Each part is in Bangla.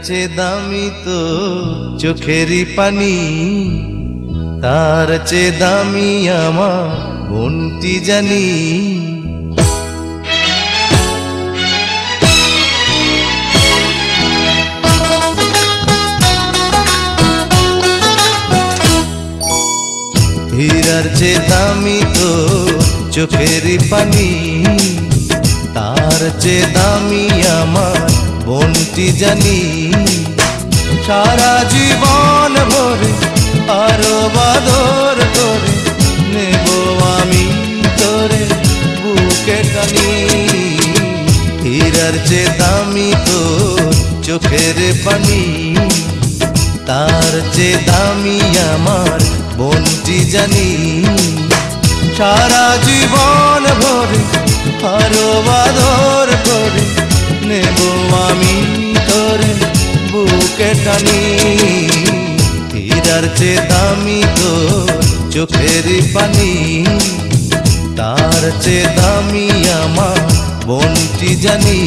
চেয়ে দামি তো চোখেরই পানি, তার চেয়ে দামি আমার মনটি জানি। হীরার চেয়ে দামি তো চোখেরই পানি, তার চেয়ে দামি আমার মনটি জানি। সারা জীবন ভরে আরো বাদর করে নেব আমি তোরে বুকে টানি। হীরার চেয়ে দামি তো চোখের পানি, তার চেয়ে দামি আমার মনটি জানি। সারা জীবন ভরে আরো বাদর করে নেব আমি তোরে বুকে টানি। হীরার চেয়ে দামি তো চোখের পানি, তার চেয়ে দামি আমার মনটি জানি।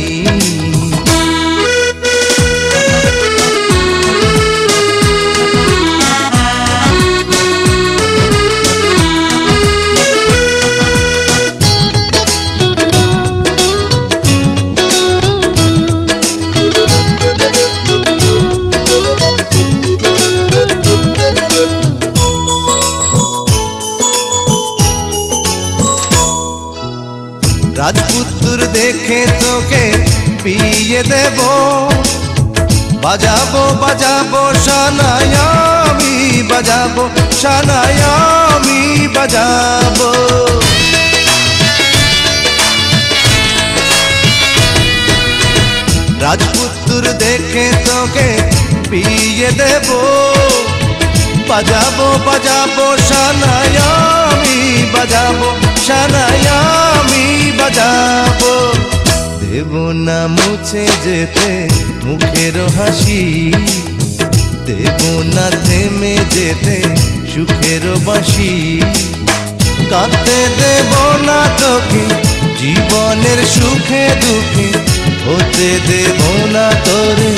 রাজপুত্র দেখে তোকে বিয়ে দেব, বাজাবো বাজাবো শানায় আমি বাজাবো, শানায় আমি বাজাবো। রাজপুত্র দেখে তোকে বিয়ে দেব, বাজাবো বাজাবো শানায় আমি বাজাবো, শানায় আমি বাজাবো। দেব না মুছে যেতে মুখের হাসি, দেব না থেমে যেতে সুখের বাঁশি। কাঁদতে দেব না তোকে জীবনের সুখে দুঃখে, হতে দেব না তোরে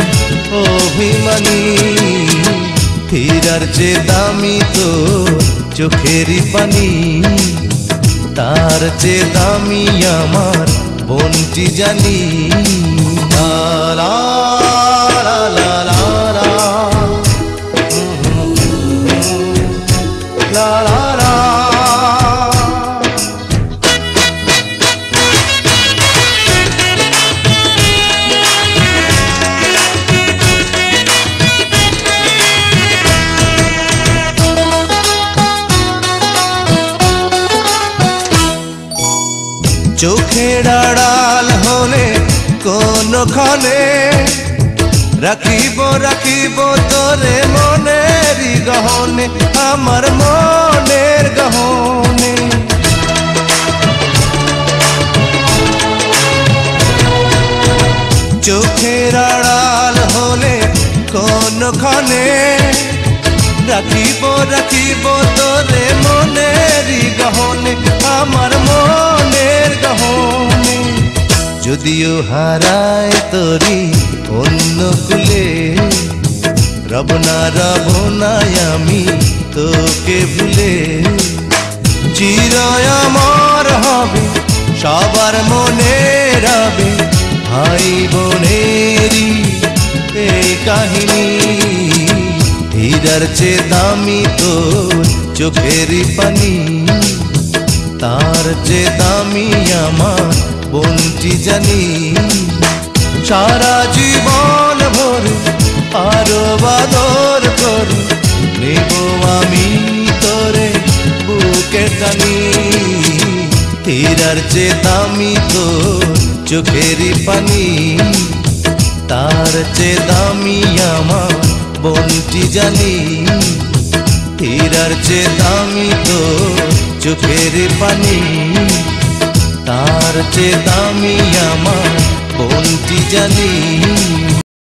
অভিমানী। হীরার চেয়ে দামি তো চোখেরই পানি, তার চেয়ে দামি আমার মনটি জানি। লা লা লা লা লা লা লা লা। চোখের আড়াল হলে কোনখানে রাখিব রাখিব তোরে মনেরই গহনে, আমার মনের গহনে। চোখের আড়াল হলে কোনখানে রাখিব রাখিব তোরে মনেরই গহনে, আমার মনের গহনে। যদিও হারায় তোরি অন্য কুলে, রব না রব নাই আমি তোকে ভুলে। চিরই আমার হবে সবার মনে রবে, ভাই বোনেরই এই কাহিনী। হীরার চেয়ে দামি তোর চোখেরই পানি, তার চেয়ে দামি আমার মনটি জানি। সারা জীবন ভরে আরো বাদর করে নেব আমি তোরে বুকে টানি। হীরার চেয়ে দামি তোর চোখেরই পানি, তার চেয়ে দামি আমার মনটি জানি। হীরার চেয়ে দামি তোর চোখের পানি, তার চেয়ে দামি আমার মনটি জানি।